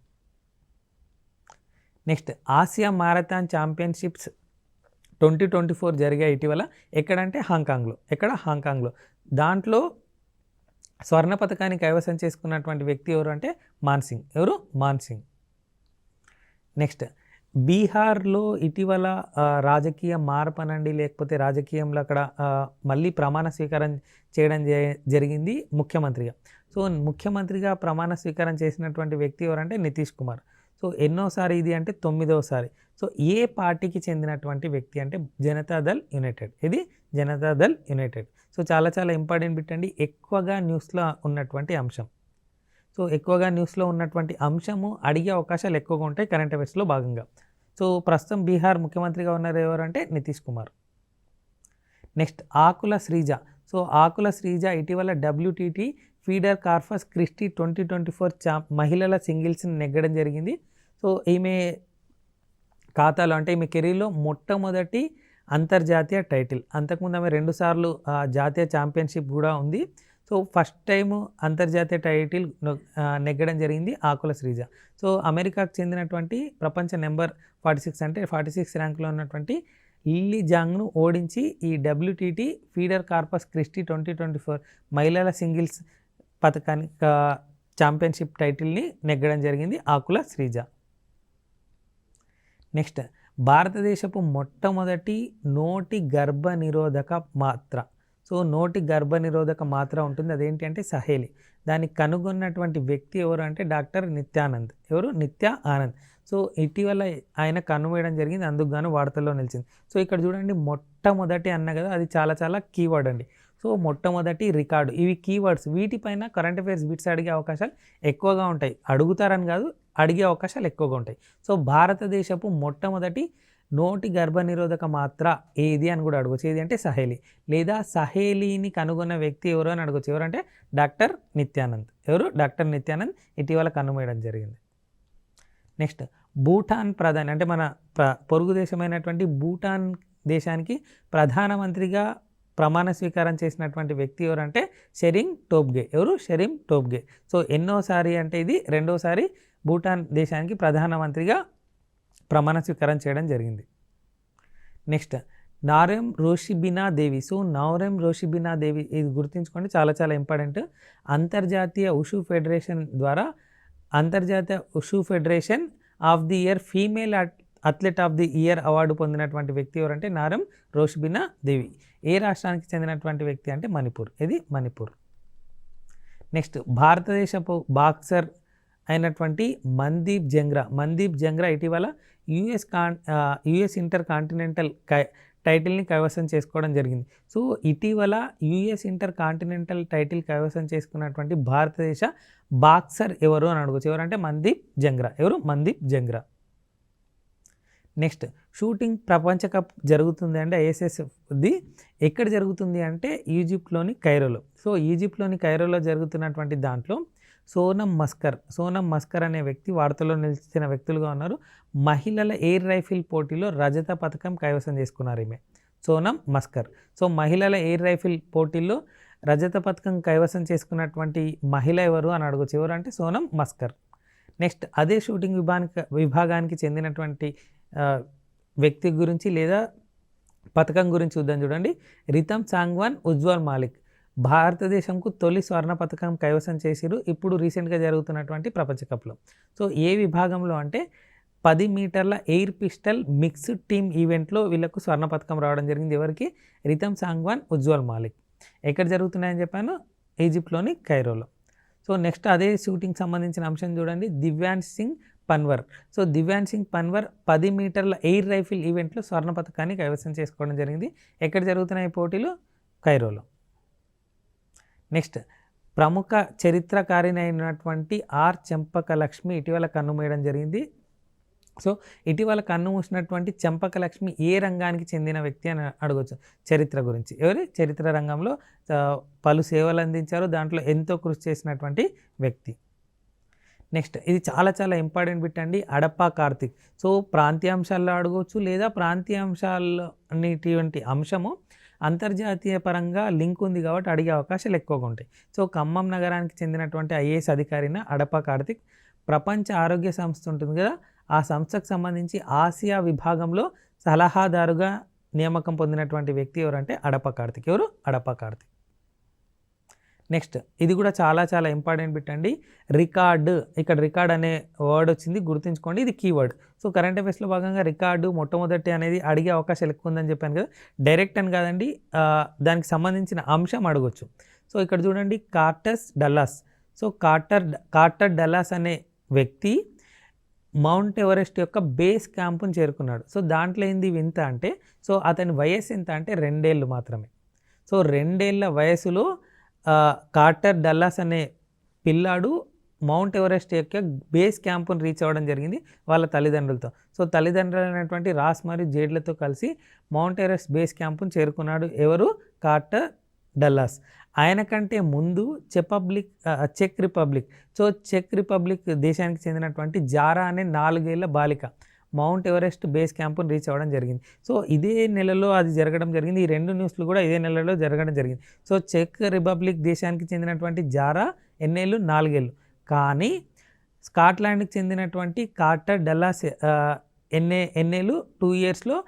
Next Asia marathon championships 2024 జరిగాయి ఇటీవల. ఎక్కడంటే హాంకాంగ్లో. ఎక్కడ? హాంకాంగ్లో. దాంట్లో స్వర్ణ పథకాన్ని కైవసం చేసుకున్నటువంటి వ్యక్తి ఎవరు అంటే మాన్సింగ్. ఎవరు? మాన్సింగ్. నెక్స్ట్ బీహార్లో ఇటీవల రాజకీయ మార్పనండి, లేకపోతే రాజకీయంలో అక్కడ మళ్ళీ ప్రమాణ స్వీకారం చేయడం జరిగింది ముఖ్యమంత్రిగా. సో ముఖ్యమంత్రిగా ప్రమాణ స్వీకారం చేసినటువంటి వ్యక్తి ఎవరంటే నితీష్ కుమార్. సో ఎన్నోసారి ఇది అంటే 9వసారి. సో ఏ పార్టీకి చెందినటువంటి వ్యక్తి అంటే జనతాదళ్ యునైటెడ్. ఇది జనతాదళ్ యునైటెడ్. సో చాలా చాలా ఇంపార్టెంట్ బిట్ అండి. ఎక్కువగా న్యూస్లో ఉన్నటువంటి అంశం. సో ఎక్కువగా న్యూస్లో ఉన్నటువంటి అంశము అడిగే అవకాశాలు ఎక్కువగా ఉంటాయి కరెంట్ అఫైర్స్లో భాగంగా. సో ప్రస్తుతం బీహార్ ముఖ్యమంత్రిగా ఉన్నారు ఎవరంటే నితీష్ కుమార్. నెక్స్ట్ ఆకుల శ్రీజ. సో ఆకుల శ్రీజ ఇటీవల WTT ఫీడర్ కార్పస్ క్రిస్టీ 2024 మహిళల సింగిల్స్ని నెగ్గడం జరిగింది. సో ఈమె ఖాతాలో అంటే ఈమె కెరీర్లో మొట్టమొదటి అంతర్జాతీయ టైటిల్. అంతకుముందు ఆమె 2 సార్లు జాతీయ ఛాంపియన్షిప్ కూడా ఉంది. సో ఫస్ట్ టైము అంతర్జాతీయ టైటిల్ నెగ్గడం జరిగింది ఆకుల శ్రీజ. సో అమెరికాకు చెందినటువంటి ప్రపంచ నెంబర్ 46 అంటే 46 ర్యాంకులో ఉన్నటువంటి లిల్లీ జాంగ్ను ఓడించి ఈ WTT ఫీడర్ కార్పస్ క్రిస్టీ 2024 మహిళల సింగిల్స్ పథకాన్ని ఛాంపియన్షిప్ టైటిల్ని నెగ్గడం జరిగింది ఆకుల శ్రీజ. నెక్స్ట్ భారతదేశపు మొట్టమొదటి నోటి గర్భ నిరోధక మాత్ర. సో నోటి గర్భ నిరోధక మాత్ర ఉంటుంది, అదేంటి అంటే సహేలి. దాన్ని కనుగొన్నటువంటి వ్యక్తి ఎవరు అంటే డాక్టర్ నిత్యానంద్. ఎవరు? నిత్య ఆనంద్. సో ఇటీవల ఆయన కనుగొనడం జరిగింది, అందుకు గాను వార్తల్లో నిలిచింది. సో ఇక్కడ చూడండి మొట్టమొదటి అన్న కదా, అది చాలా చాలా కీవర్డ్ అండి. సో మొట్టమొదటి రికార్డు, ఇవి కీవర్డ్స్. వీటిపైన కరెంట్ అఫైర్స్ బిట్స్ అడిగే అవకాశాలు ఎక్కువగా ఉంటాయి. అడుగుతారని కాదు, అడిగే అవకాశాలు ఎక్కువగా ఉంటాయి. సో భారతదేశపు మొట్టమొదటి నోటి గర్భనిరోధక మాత్ర ఏది అని కూడా అడగచ్చు. ఏది అంటే సహేలి, లేదా సహేలిని కనుగొన్న వ్యక్తి ఎవరు అని అడగచ్చు. ఎవరంటే డాక్టర్ నిత్యానంద్. ఎవరు? డాక్టర్ నిత్యానంద్ ఇటీవల కనుగొనడం జరిగింది. నెక్స్ట్ భూటాన్ ప్రధాని అంటే మన పొరుగు దేశమైనటువంటి భూటాన్ దేశానికి ప్రధానమంత్రిగా ప్రమాణ స్వీకారం చేసినటువంటి వ్యక్తి ఎవరంటే షెరింగ్ టోబ్గే. ఎవరు? షెరింగ్ టోబ్గే. సో ఎన్నోసారి అంటే ఇది 2వసారి భూటాన్ దేశానికి ప్రధానమంత్రిగా ప్రమాణ స్వీకారం చేయడం జరిగింది. నెక్స్ట్ నౌరెమ్ రోషిబినా దేవి. సో నౌరెమ్ రోషిబినా దేవి, ఇది గుర్తుంచుకోండి, చాలా చాలా ఇంపార్టెంట్. అంతర్జాతీయ ఉషు ఫెడరేషన్ ద్వారా అంతర్జాతీయ wushu federation of the year female athlete of the year award పొందినటువంటి వ్యక్తి ఎవరంటే నౌరెమ్ రోషిబినా దేవి. ఏ రాష్ట్రానికి చెందినటువంటి వ్యక్తి అంటే మణిపూర్. ఇది మణిపూర్. నెక్స్ట్ భారతదేశపు బాక్సర్ అయినటువంటి మందీప్ జంగ్రా ఇటీవల యుఎస్ ఇంటర్ కాంటినెంటల్ టైటిల్ని కైవసం చేసుకోవడం జరిగింది. సో ఇటీవల యుఎస్ ఇంటర్ కాంటినెంటల్ టైటిల్ కైవసం చేసుకున్నటువంటి భారతదేశ బాక్సర్ ఎవరు అని అడగచ్చు. ఎవరంటే మందీప్ జంగ్రా. ఎవరు? మందీప్ జంగ్రా. నెక్స్ట్ షూటింగ్ ప్రపంచ కప్ జరుగుతుంది అంటే ఐఎస్ఎస్ది ఎక్కడ జరుగుతుంది అంటే ఈజిప్ట్లోని కైరోలో. సో ఈజిప్ట్లోని కైరోలో జరుగుతున్నటువంటి దాంట్లో సోనం మస్కర్ అనే వ్యక్తి వార్తల్లో నిలిచిన వ్యక్తులుగా ఉన్నారు. మహిళల ఎయిర్ రైఫిల్ పోటీలో రజత పథకం కైవసం చేసుకున్నారు ఈమె సోనం మస్కర్. సో మహిళల ఎయిర్ రైఫిల్ పోటీల్లో రజత పథకం కైవసం చేసుకున్నటువంటి మహిళ ఎవరు అని అడగచ్చు. ఎవరు అంటే సోనం మస్కర్. నెక్స్ట్ అదే షూటింగ్ విభాగానికి చెందినటువంటి వ్యక్తి గురించి లేదా పథకం గురించి చూద్దాం. చూడండి, రితమ్ సాంగ్వాన్ ఉజ్వల్ మాలిక్ భారతదేశంకు తొలి స్వర్ణ పథకం కైవసం చేసిరు ఇప్పుడు రీసెంట్గా జరుగుతున్నటువంటి ప్రపంచ కప్లో. సో ఏ విభాగంలో అంటే 10 మీటర్ల ఎయిర్ పిస్టల్ మిక్స్డ్ టీమ్ ఈవెంట్లో వీళ్ళకు స్వర్ణ పథకం రావడం జరిగింది. ఎవరికి? రితమ్ సాంగ్వాన్ ఉజ్వల్ మాలిక్. ఎక్కడ జరుగుతున్నాయని చెప్పాను? ఈజిప్ట్లోని కైరోలో. సో నెక్స్ట్ అదే షూటింగ్ సంబంధించిన అంశం చూడండి, దివ్యాన్ సింగ్ పన్వర్. సో దివ్యాన్ సింగ్ పన్వర్ 10 మీటర్ల ఎయిర్ రైఫిల్ ఈవెంట్లో స్వర్ణ పథకాన్ని కైవసం చేసుకోవడం జరిగింది. ఎక్కడ జరుగుతున్నాయి పోటీలు? కైరోలో. నెక్స్ట్ ప్రముఖ చరిత్రకారిణి అయినటువంటి ఆర్ చెంపకలక్ష్మి ఇటీవల కన్నుమూయడం జరిగింది. సో ఇటీవల కన్ను మూసినటువంటి చెంపకలక్ష్మి ఏ రంగానికి చెందిన వ్యక్తి అని అడగవచ్చు. చరిత్ర గురించి. ఎవరు? చరిత్ర రంగంలో పలు సేవలు అందించారు, దాంట్లో ఎంతో కృషి చేసినటువంటి వ్యక్తి. నెక్స్ట్ ఇది చాలా చాలా ఇంపార్టెంట్ బిట్ అండి, అడప్పా కార్తిక్. సో ప్రాంతీయాంశాల్లో అడగవచ్చు లేదా ప్రాంతీయాంశాల్లో అనేటువంటి అంశము అంతర్జాతీయ పరంగా లింక్ ఉంది కాబట్టి అడిగే అవకాశాలు ఎక్కువగా ఉంటాయి. సో ఖమ్మం నగరానికి చెందినటువంటి ఐఏఎస్ అధికారిన అడప్పా కార్తిక్. ప్రపంచ ఆరోగ్య సంస్థ ఉంటుంది కదా, ఆ సంస్థకు సంబంధించి ఆసియా విభాగంలో సలహాదారుగా నియామకం పొందినటువంటి వ్యక్తి ఎవరంటే అడప్పా కార్తిక్. ఎవరు? అడప్పా కార్తిక్. నెక్స్ట్ ఇది కూడా చాలా చాలా ఇంపార్టెంట్ బిట్ అండి, రికార్డు. ఇక్కడ రికార్డ్ అనే వర్డ్ వచ్చింది, గుర్తుంచుకోండి, ఇది కీవర్డ్. సో కరెంట్ అఫైర్స్లో భాగంగా రికార్డు మొట్టమొదటి అనేది అడిగే అవకాశాలు ఎక్కువ ఉందని చెప్పాను కదా, డైరెక్ట్ అని కాదండి, దానికి సంబంధించిన అంశం అడగొచ్చు. సో ఇక్కడ చూడండి, Carter Dallas. So Carter Dallas అనే వ్యక్తి మౌంట్ ఎవరెస్ట్ యొక్క బేస్ క్యాంపును చేరుకున్నాడు. సో దాంట్లో ఏంది వింత అంటే, సో అతని వయసు ఎంత అంటే 2 ఏళ్ళు మాత్రమే. సో 2 ఏళ్ళ వయసులో కార్టర్ డల్లాస్ అనే పిల్లాడు మౌంట్ ఎవరెస్ట్ యొక్క బేస్ క్యాంపును రీచ్ అవ్వడం జరిగింది వాళ్ళ తల్లిదండ్రులతో. సో తల్లిదండ్రులు అయినటువంటి రాస్ మరియు జేడ్లతో కలిసి మౌంట్ ఎవరెస్ట్ బేస్ క్యాంపును చేరుకున్నాడు. ఎవరు? Carter Dallas. ఆయన కంటే ముందు చెక్ రిపబ్లిక్. సో చెక్ రిపబ్లిక్ దేశానికి చెందినటువంటి జారా అనే 4 ఏళ్ల బాలిక మౌంట్ ఎవరెస్ట్ బేస్ క్యాంపును రీచ్ అవ్వడం జరిగింది. సో ఇదే నెలలో అది జరగడం జరిగింది. ఈ 2 న్యూస్లు కూడా ఇదే నెలలో జరగడం జరిగింది. సో చెక్ రిపబ్లిక్ దేశానికి చెందినటువంటి జారా ఎన్నేళ్ళు? 4 ఏళ్ళు. కానీ స్కాట్లాండ్కి చెందినటువంటి కార్టర్ డల్లాస్ ఎన్నేళ్ళు? 2 ఇయర్స్లో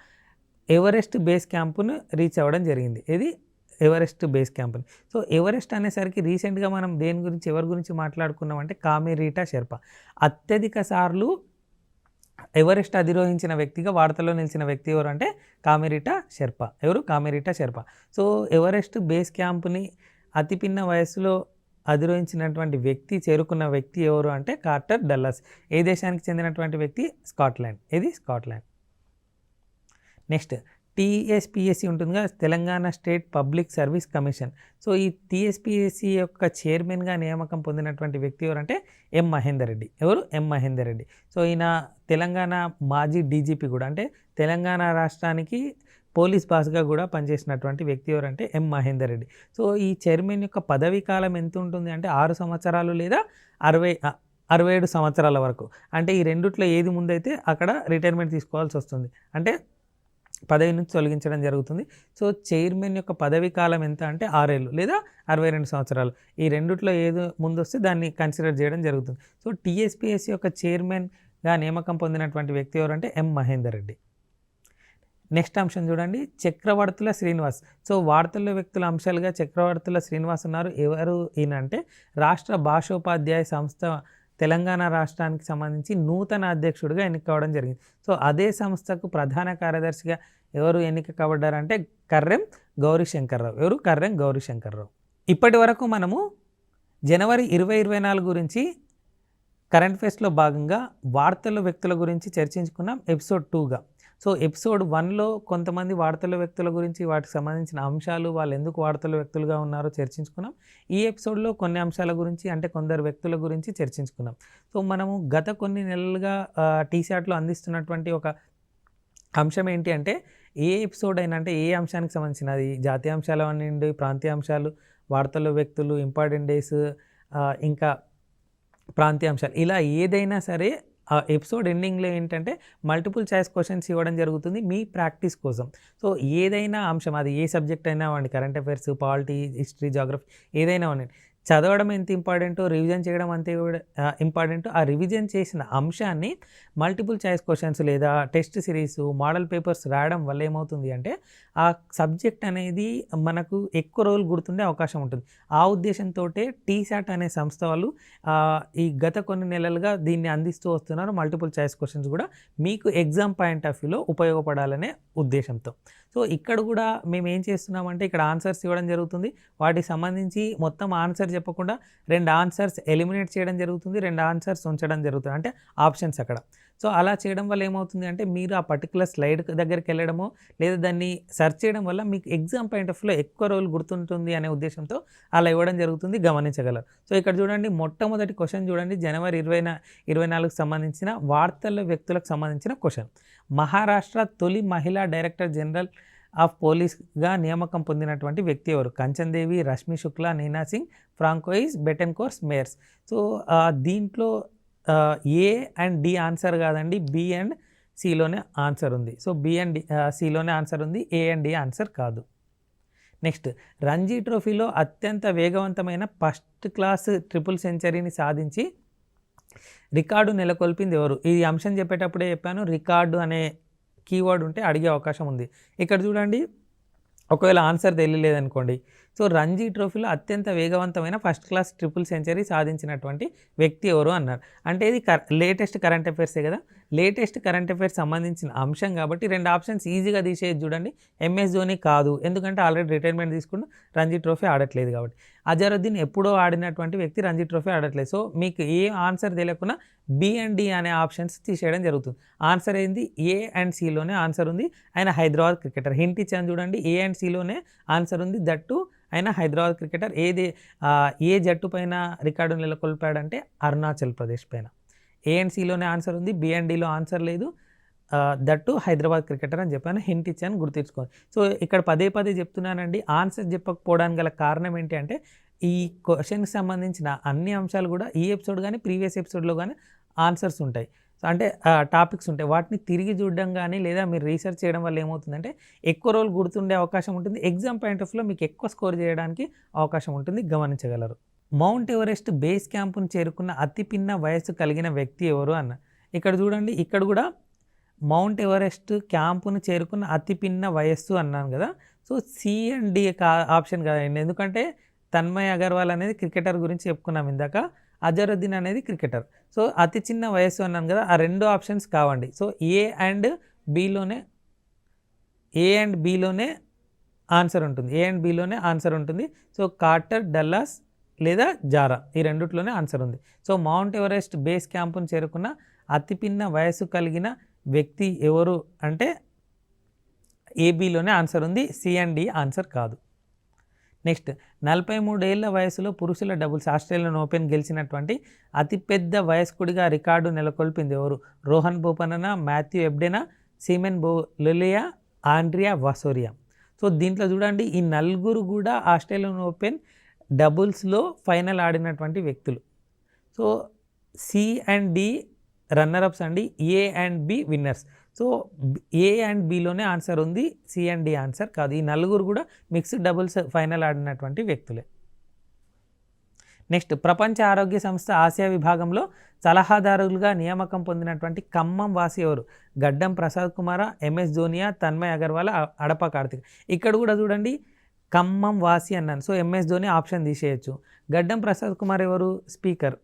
ఎవరెస్ట్ బేస్ క్యాంపును రీచ్ అవ్వడం జరిగింది. ఇది ఎవరెస్ట్ బేస్ క్యాంపుని. సో ఎవరెస్ట్ అనేసరికి రీసెంట్గా మనం ఎవరి గురించి మాట్లాడుకున్నామంటే కామిరీటా షెర్పా. అత్యధిక సార్లు ఎవరెస్ట్ అధిరోహించిన వ్యక్తిగా వార్తల్లో నిలిచిన వ్యక్తి ఎవరు అంటే కామిరీటా షెర్పా. ఎవరు? కామిరీటా షెర్పా. సో ఎవరెస్ట్ బేస్ క్యాంపుని అతి పిన్న వయసులో అధిరోహించినటువంటి వ్యక్తి, చేరుకున్న వ్యక్తి ఎవరు అంటే కార్టర్ డల్లాస్. ఏ దేశానికి చెందినటువంటి వ్యక్తి? స్కాట్లాండ్. ఇది స్కాట్లాండ్. నెక్స్ట్ టీఎస్పీఎస్సీ ఉంటుందిగా, Telangana state public service commission. So ఈ టీఎస్పీఎస్సీ యొక్క చైర్మన్గా నియామకం పొందినటువంటి వ్యక్తి ఎవరంటే ఎం మహేందర్ రెడ్డి. ఎవరు? ఎం మహేందర్ రెడ్డి. సో ఈయన తెలంగాణ మాజీ డీజీపీ కూడా, అంటే తెలంగాణ రాష్ట్రానికి పోలీస్ బాస్గా కూడా పనిచేసినటువంటి వ్యక్తి ఎవరంటే ఎం మహేందర్ రెడ్డి. సో ఈ చైర్మన్ యొక్క పదవీ కాలం ఎంత ఉంటుంది అంటే 6 సంవత్సరాలు లేదా 67 సంవత్సరాల వరకు. అంటే ఈ రెండిట్లో ఏది ముందైతే అక్కడ రిటైర్మెంట్ తీసుకోవాల్సి వస్తుంది, అంటే పదవి నుంచి తొలగించడం జరుగుతుంది. సో చైర్మన్ యొక్క పదవీ కాలం ఎంత అంటే 6 ఏళ్ళు లేదా 62 సంవత్సరాలు. ఈ రెండిట్లో ఏది ముందు వస్తే దాన్ని కన్సిడర్ చేయడం జరుగుతుంది. సో టీఎస్పీఎస్సీ యొక్క చైర్మన్గా నియామకం పొందినటువంటి వ్యక్తి ఎవరంటే ఎం మహేందర్ రెడ్డి. నెక్స్ట్ అంశం చూడండి, చక్రవర్తుల శ్రీనివాస్. సో వార్తల్లో వ్యక్తుల అంశాలుగా చక్రవర్తుల శ్రీనివాస్ ఉన్నారు. ఎవరు ఈయన అంటే రాష్ట్ర భాషోపాధ్యాయ సంస్థ తెలంగాణ రాష్ట్రానికి సంబంధించి నూతన అధ్యక్షుడిగా ఎన్నిక కావడం జరిగింది. సో అదే సంస్థకు ప్రధాన కార్యదర్శిగా ఎవరు ఎన్నిక కాబడ్డారంటే కర్రెం గౌరీశంకర్రావు. ఎవరు? కర్రెం గౌరీశంకర్రావు. ఇప్పటి వరకు మనము జనవరి 2024 గురించి కరెంట్ అఫైర్స్లో భాగంగా వార్తల వ్యక్తుల గురించి చర్చించుకున్నాం ఎపిసోడ్ 2గా. సో ఎపిసోడ్ 1లో కొంతమంది వార్తల వ్యక్తుల గురించి, వాటికి సంబంధించిన అంశాలు, వాళ్ళు ఎందుకు వార్తల వ్యక్తులుగా ఉన్నారో చర్చించుకున్నాం. ఈ ఎపిసోడ్లో కొన్ని అంశాల గురించి, అంటే కొందరు వ్యక్తుల గురించి చర్చించుకున్నాం. సో మనము గత కొన్ని నెలలుగా టీశాట్లో అందిస్తున్నటువంటి ఒక అంశం ఏంటి అంటే, ఏ ఎపిసోడ్ అయినా అంటే ఏ అంశానికి సంబంధించినది, జాతీయ అంశాలు అనండి, ప్రాంతీయ అంశాలు, వార్తల వ్యక్తులు, ఇంపార్టెంట్ డేస్, ఇంకా ప్రాంతీయ అంశాలు, ఇలా ఏదైనా సరే ఆ ఎపిసోడ్ ఎండింగ్లో ఏంటంటే మల్టిపుల్ చాయిస్ క్వశ్చన్స్ ఇవ్వడం జరుగుతుంది మీ ప్రాక్టీస్ కోసం. సో ఏదైనా అంశం, అది ఏ సబ్జెక్ట్ అయినా అవ్వండి, current affairs, polity, history, geography, ఏదైనా అవ్వండి, చదవడం ఎంత ఇంపార్టెంటో, రివిజన్ చేయడం అంతే కూడా ఇంపార్టెంటో, ఆ రివిజన్ చేసిన అంశాన్ని మల్టిపుల్ చాయిస్ క్వశ్చన్స్ లేదా టెస్ట్ సిరీస్, మోడల్ పేపర్స్ రాయడం వల్ల ఏమవుతుంది అంటే ఆ సబ్జెక్ట్ అనేది మనకు ఎక్కువ రోజులు గుర్తుండే అవకాశం ఉంటుంది. ఆ ఉద్దేశంతోటే టీశాట్ అనే సంస్థ వాళ్ళు ఈ గత కొన్ని నెలలుగా దీన్ని అందిస్తూ వస్తున్నారు. మల్టిపుల్ చాయిస్ క్వశ్చన్స్ కూడా మీకు ఎగ్జామ్ పాయింట్ ఆఫ్ వ్యూలో ఉపయోగపడాలనే ఉద్దేశంతో. సో ఇక్కడ కూడా మేము ఏం చేస్తున్నామంటే ఇక్కడ ఆన్సర్స్ ఇవ్వడం జరుగుతుంది. వాటికి సంబంధించి మొత్తం ఆన్సర్ చెప్పకుండా 2 ఆన్సర్స్ ఎలిమినేట్ చేయడం జరుగుతుంది, 2 ఆన్సర్స్ ఉంచడం జరుగుతుంది, అంటే ఆప్షన్స్ అక్కడ. సో అలా చేయడం వల్ల ఏమవుతుంది అంటే మీరు ఆ పర్టికులర్ స్లైడ్ దగ్గరికి వెళ్ళడమో లేదా దాన్ని సెర్చ్ చేయడం వల్ల మీకు ఎగ్జామ్ పాయింట్ ఆఫ్ వ్యూలో ఎక్కువ రోజులు గుర్తుంటుంది అనే ఉద్దేశంతో అలా ఇవ్వడం జరుగుతుంది, గమనించగలరు. సో ఇక్కడ చూడండి, మొట్టమొదటి క్వశ్చన్ చూడండి, జనవరి 24కి సంబంధించిన వార్తల్లో వ్యక్తులకు సంబంధించిన క్వశ్చన్. మహారాష్ట్ర తొలి మహిళా డైరెక్టర్ జనరల్ ఆఫ్ పోలీస్గా నియామకం పొందినటువంటి వ్యక్తి ఎవరు? Kanchandevi, Rashmi Shukla, Neena Singh, Francoise, Bettencourt Meyers. So దీంట్లో ఏ అండ్ డి ఆన్సర్ కాదండి, బి అండ్ సిలోనే ఆన్సర్ ఉంది. సో బి అండ్ సిలోనే ఆన్సర్ ఉంది, ఏ అండ్ డి ఆన్సర్ కాదు. నెక్స్ట్, రంజీ ట్రోఫీలో అత్యంత వేగవంతమైన ఫస్ట్ క్లాస్ ట్రిపుల్ సెంచరీని సాధించి రికార్డు నెలకొల్పింది ఎవరు? ఈ అంశం చెప్పేటప్పుడే చెప్పాను, రికార్డు అనే కీవర్డ్ ఉంటే అడిగే అవకాశం ఉంది. ఇక్కడ చూడండి, ఒకవేళ ఆన్సర్ తెలియలేదనుకోండి, సో రంజీ ట్రోఫీలో అత్యంత వేగవంతమైన ఫస్ట్ క్లాస్ ట్రిపుల్ సెంచరీ సాధించినటువంటి వ్యక్తి ఎవరు అన్నారు. అంటే ఇది లేటెస్ట్ కరెంట్ అఫైర్సే కదా, లేటెస్ట్ కరెంట్ అఫైర్స్ సంబంధించిన అంశం కాబట్టి 2 ఆప్షన్స్ ఈజీగా తీసేది. చూడండి, ఎంఎస్ ధోని కాదు, ఎందుకంటే ఆల్రెడీ రిటైర్మెంట్ తీసుకుంటూ రంజీ ట్రోఫీ ఆడట్లేదు కాబట్టి. అజరుద్దీన్ ఎప్పుడో ఆడినటువంటి వ్యక్తి రంజీ ట్రోఫీ ఆడట్లేదు. సో మీకు ఏ ఆన్సర్ తెలియకుండా బి అండ్ డి అనే ఆప్షన్స్ తీసేయడం జరుగుతుంది. ఆన్సర్ ఏంది? ఏ అండ్ సిలోనే ఆన్సర్ ఉంది. ఆయన హైదరాబాద్ క్రికెటర్. హింట్ ఇచ్చాను చూడండి, ఏ అండ్ సిలోనే ఆన్సర్ ఉంది. దట్టు ఆయన హైదరాబాద్ క్రికెటర్. ఏ జట్టు పైన రికార్డు నెలకొల్పాడంటే అరుణాచల్ ప్రదేశ్ పైన. ఏ అండ్ సిలోనే ఆన్సర్ ఉంది, బి అండ్ డిలో ఆన్సర్ లేదు. దట్టు హైదరాబాద్ క్రికెటర్ అని చెప్పాను, హింట్ ఇచ్చాను, గుర్తించుకోండి. సో ఇక్కడ పదే చెప్తున్నానండి, ఆన్సర్ చెప్పకపోవడానికి గల కారణం ఏంటి అంటే ఈ క్వశ్చన్కి సంబంధించిన అన్ని అంశాలు కూడా ఈ ఎపిసోడ్ కానీ ప్రీవియస్ ఎపిసోడ్లో కానీ ఆన్సర్స్ ఉంటాయి. సో అంటే టాపిక్స్ ఉంటాయి, వాటిని తిరిగి చూడడం కానీ లేదా మీరు రీసెర్చ్ చేయడం వల్ల ఏమవుతుందంటే ఎక్కువ రోజులు గుర్తుండే అవకాశం ఉంటుంది. ఎగ్జామ్ పాయింట్ ఆఫ్ వ్యూలో మీకు ఎక్కువ స్కోర్ చేయడానికి అవకాశం ఉంటుంది, గమనించగలరు. మౌంట్ ఎవరెస్ట్ బేస్ క్యాంపును చేరుకున్న అతిపిన్న వయస్సు కలిగిన వ్యక్తి ఎవరు అన్న. ఇక్కడ చూడండి, ఇక్కడ కూడా మౌంట్ ఎవరెస్ట్ క్యాంపును చేరుకున్న అతిపిన్న వయస్సు అన్నాను కదా. So C and D option కాదండి, ఎందుకంటే తన్మయ్ అగర్వాల్ అనేది క్రికెటర్ గురించి చెప్పుకున్నాం ఇందాక, అజరుద్దీన్ అనేది క్రికెటర్. సో అతి చిన్న వయస్సు అన్నాను కదా, ఆ 2 ఆప్షన్స్ కావండి. సో ఏ అండ్ బిలోనే ఆన్సర్ ఉంటుంది, ఏ అండ్ బిలోనే ఆన్సర్ ఉంటుంది. సో కార్టర్, డల్లాస్ లేదా జారా, ఈ రెండిట్లోనే ఆన్సర్ ఉంది. సో మౌంట్ ఎవరెస్ట్ బేస్ క్యాంపును చేరుకున్న అతిపిన్న వయస్సు కలిగిన వ్యక్తి ఎవరు అంటే ఏబీలోనే ఆన్సర్ ఉంది, సి అండ్ డి ఆన్సర్ కాదు. నెక్స్ట్, 43 ఏళ్ల వయసులో పురుషుల డబుల్స్ ఆస్ట్రేలియన్ ఓపెన్ గెలిచినటువంటి అతిపెద్ద వయస్కుడిగా రికార్డు నెలకొల్పింది ఎవరు? Rohan Bopanna, Matthew Ebden, Simone Bolelli, Andrea Vavassori. So దీంట్లో చూడండి, ఈ నలుగురు కూడా ఆస్ట్రేలియన్ ఓపెన్ డబుల్స్లో ఫైనల్ ఆడినటువంటి వ్యక్తులు. So C and D runner ups అండి, A and B winners. So A and బిలోనే ఆన్సర్ ఉంది, సి అండ్ డి ఆన్సర్ కాదు. ఈ నలుగురు కూడా మిక్స్డ్ డబుల్స్ ఫైనల్ ఆడినటువంటి వ్యక్తులే. నెక్స్ట్, ప్రపంచ ఆరోగ్య సంస్థ ఆసియా విభాగంలో సలహాదారులుగా నియామకం పొందినటువంటి ఖమ్మం వాసి ఎవరు? గడ్డం ప్రసాద్ కుమార, ఎంఎస్ ధోనియా, తన్మయ్ అగర్వాల్, అడప కార్తిక్. ఇక్కడ కూడా చూడండి, ఖమ్మం వాసి అన్నాను, సో ఎంఎస్ ధోని ఆప్షన్ తీసేయచ్చు. గడ్డం ప్రసాద్ కుమార్ ఎవరు? స్పీకర్.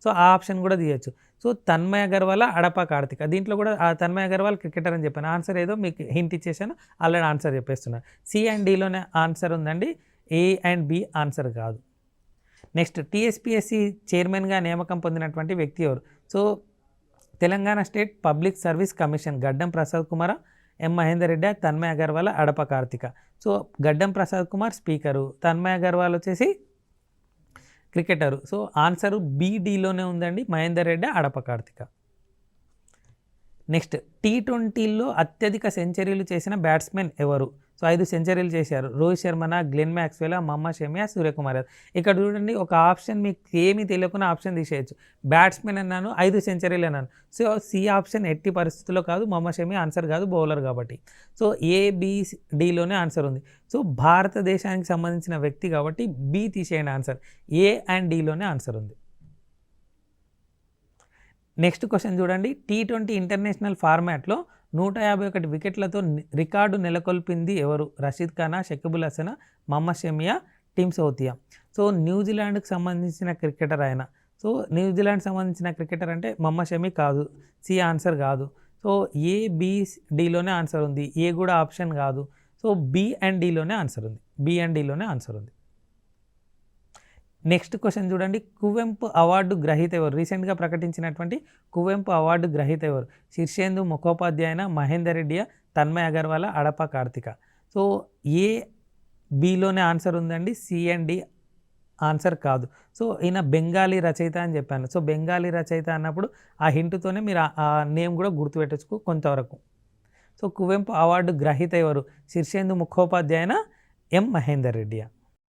సో ఆ ఆప్షన్ కూడా తీయచ్చు. సో తన్మయ్ అగర్వాల్, అడప కార్తిక్. దీంట్లో కూడా తన్మయ్ అగర్వాల్ క్రికెటర్ అని చెప్పాను, ఆన్సర్ ఏదో మీకు హింట్ ఇచ్చేసాను, ఆల్రెడీ ఆన్సర్ చెప్పేస్తున్నాను. సి అండ్ డిలోనే ఆన్సర్ ఉందండి, ఏ అండ్ బి ఆన్సర్ కాదు. నెక్స్ట్, టీఎస్పీఎస్సీ చైర్మన్గా నియామకం పొందినటువంటి వ్యక్తి ఎవరు? So Telangana state public service commission. గడ్డం ప్రసాద్ కుమార్, ఎం మహేందర్ రెడ్డి, తన్మయ్ అగర్వాల్, అడప కార్తిక. సో గడ్డం ప్రసాద్ కుమార్ స్పీకరు, తన్మయ్ అగర్వాల్ వచ్చేసి క్రికెటరు. సో ఆన్సరు బిడిలోనే ఉందండి, మహేందర్ రెడ్డి, అడప కార్తిక. నెక్స్ట్, T20లో అత్యధిక సెంచరీలు చేసిన బ్యాట్స్మెన్ ఎవరు? సో 5 సెంచరీలు చేశారు. రోహిత్ శర్మనా, గ్లెన్ మ్యాక్స్‌వెలా, మహమ్మద్ షమియా, సూర్యకుమార్ యాదవ్. ఇక్కడ చూడండి ఒక ఆప్షన్ మీకు ఏమీ తెలియకుండా ఆప్షన్ తీసేయొచ్చు. బ్యాట్స్‌మెన్ అన్నాను, 5 సెంచరీలు అన్నాను. సో సి ఆప్షన్ ఎట్టి పరిస్థితుల్లో కాదు. మహమ్మద్ షమి ఆన్సర్ కాదు, బౌలర్ కాబట్టి. సో ఏ, బి, డిలోనే ఆన్సర్ ఉంది. సో భారతదేశానికి సంబంధించిన వ్యక్తి కాబట్టి బి తీసేయండి ఆన్సర్. ఏ అండ్ డిలోనే ఆన్సర్ ఉంది. నెక్స్ట్ క్వశ్చన్ చూడండి. టీ20 ఇంటర్నేషనల్ ఫార్మాట్లో 151 వికెట్లతో రికార్డు నెలకొల్పింది ఎవరు? రషీద్ ఖానా, షకీబుల్ హసనా, మహమ్మద్ షమియా, టీమ్ సౌతియా. సో న్యూజిలాండ్కి సంబంధించిన క్రికెటర్ ఆయన. సో న్యూజిలాండ్ సంబంధించిన క్రికెటర్ అంటే మహమ్మద్ షమి కాదు, సి ఆన్సర్ కాదు. సో ఏ, బి, డిలోనే ఆన్సర్ ఉంది. ఏ కూడా ఆప్షన్ కాదు. సో బి అండ్ డిలోనే ఆన్సర్ ఉంది. బి అండ్ డిలోనే ఆన్సర్ ఉంది. నెక్స్ట్ క్వశ్చన్ చూడండి. కువెంపు అవార్డు గ్రహీత ఎవరు? రీసెంట్గా ప్రకటించినటువంటి కువెంపు అవార్డు గ్రహీత ఎవరు? శీర్షేందు ముఖోపాధ్యాయన, మహేందర్ రెడ్డియా, తన్మయ్ అగర్వాల, అడప కార్తిక. సో ఏ, బిలోనే ఆన్సర్ ఉందండి. సి అండ్ డి ఆన్సర్ కాదు. సో ఈయన బెంగాలీ రచయిత అని చెప్పాను. సో బెంగాలీ రచయిత అన్నప్పుడు ఆ హింట్తోనే మీరు ఆ నేమ్ కూడా గుర్తుపెట్టచ్చు కొంతవరకు. సో కువెంపు అవార్డు గ్రహీత ఎవరు? శీర్షేందు ముఖోపాధ్యాయన, ఎం మహేందర్ రెడ్డియా.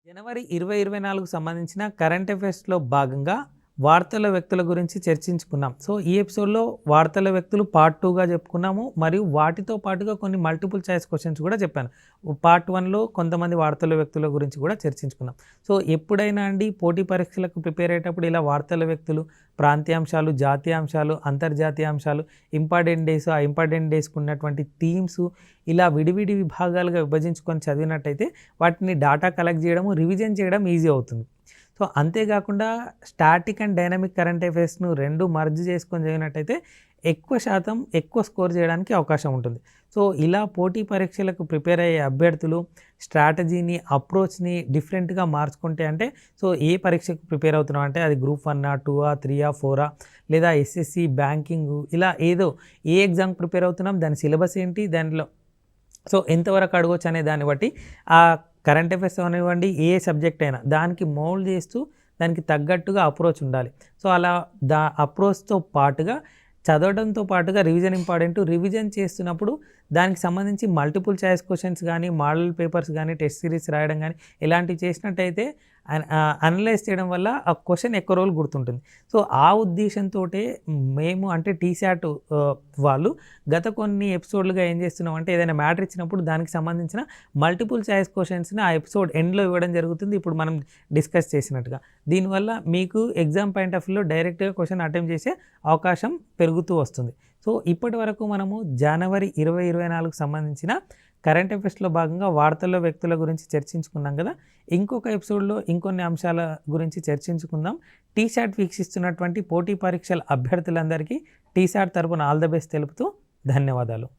జనవరి 2024 సంబంధించిన కరెంట్ అఫైర్స్లో భాగంగా వార్తల వ్యక్తుల గురించి చర్చించుకున్నాం. సో ఈ ఎపిసోడ్లో వార్తల వ్యక్తులు పార్ట్ 2గా చెప్పుకున్నాము, మరియు వాటితో పాటుగా కొన్ని మల్టిపుల్ చాయిస్ క్వశ్చన్స్ కూడా చెప్పాను. పార్ట్ 1లో కొంతమంది వార్తల వ్యక్తుల గురించి కూడా చర్చించుకున్నాం. సో ఎప్పుడైనా అండి పోటీ పరీక్షలకు ప్రిపేర్ అయ్యేటప్పుడు ఇలా వార్తల వ్యక్తులు, ప్రాంతీయాంశాలు, జాతీయాంశాలు, అంతర్జాతీయ అంశాలు, ఇంపార్టెంట్ డేస్, ఆ ఇంపార్టెంట్ డేస్కి ఉన్నటువంటి థీమ్స్ ఇలా విడివిడి విభాగాలుగా విభజించుకొని చదివినట్టయితే వాటిని డాటా కలెక్ట్ చేయడము, రివిజన్ చేయడం ఈజీ అవుతుంది. సో అంతేకాకుండా స్టాటిక్ అండ్ డైనమిక్ కరెంట్ అఫైర్స్ను రెండు మర్జ్ చేసుకొని చదివినట్టయితే ఎక్కువ శాతం ఎక్కువ స్కోర్ చేయడానికి అవకాశం ఉంటుంది. సో ఇలా పోటీ పరీక్షలకు ప్రిపేర్ అయ్యే అభ్యర్థులు స్ట్రాటజీని, అప్రోచ్ని డిఫరెంట్గా మార్చుకుంటే అంటే సో ఏ పరీక్షకు ప్రిపేర్ అవుతున్నాం అంటే అది గ్రూప్ 1, 2, 3, 4 లేదా ఎస్ఎస్సి, బ్యాంకింగ్ ఇలా ఏదో ఏ ఎగ్జామ్ ప్రిపేర్ అవుతున్నాం, దాని సిలబస్ ఏంటి, దానిలో సో ఎంతవరకు అడగవచ్చు అనే దాన్ని బట్టి ఆ కరెంట్ అఫైర్స్ అవనివ్వండి ఏ సబ్జెక్ట్ అయినా దానికి మౌల్డ్ చేస్తూ దానికి తగ్గట్టుగా అప్రోచ్ ఉండాలి. సో అలా అప్రోచ్తో పాటుగా చదవడంతో పాటుగా రివిజన్ ఇంపార్టెంట్. రివిజన్ చేస్తున్నప్పుడు దానికి సంబంధించి మల్టిపుల్ చాయిస్ క్వశ్చన్స్ కానీ, మోడల్ పేపర్స్ కానీ, టెస్ట్ సిరీస్ రాయడం కానీ ఇలాంటివి చేసినట్టయితే అనలైజ్ చేయడం వల్ల ఆ క్వశ్చన్ ఎక్కువ రోజులు గుర్తుంటుంది. సో ఆ ఉద్దేశంతో మేము అంటే టీశాట్ వాళ్ళు గత కొన్ని ఎపిసోడ్లుగా ఏం చేస్తున్నాం అంటే ఏదైనా మ్యాటర్ ఇచ్చినప్పుడు దానికి సంబంధించిన మల్టిపుల్ చాయిస్ క్వశ్చన్స్ని ఆ ఎపిసోడ్ ఎండ్లో ఇవ్వడం జరుగుతుంది, ఇప్పుడు మనం డిస్కస్ చేసినట్టుగా. దీనివల్ల మీకు ఎగ్జామ్ పాయింట్ ఆఫ్ వ్యూలో డైరెక్ట్గా క్వశ్చన్ అటెంప్ట్ చేసే అవకాశం పెరుగుతూ వస్తుంది. సో ఇప్పటి వరకు మనము జనవరి 2024 సంబంధించిన కరెంట్ అఫైర్స్లో భాగంగా వార్తల్లో వ్యక్తుల గురించి చర్చించుకున్నాం కదా. ఇంకొక ఎపిసోడ్లో ఇంకొన్ని అంశాల గురించి చర్చించుకుందాం. టీశాట్ వీక్షిస్తున్నటువంటి పోటీ పరీక్షల అభ్యర్థులందరికీ టీశాట్ తరపున ఆల్ ద బెస్ట్ తెలుపుతూ ధన్యవాదాలు.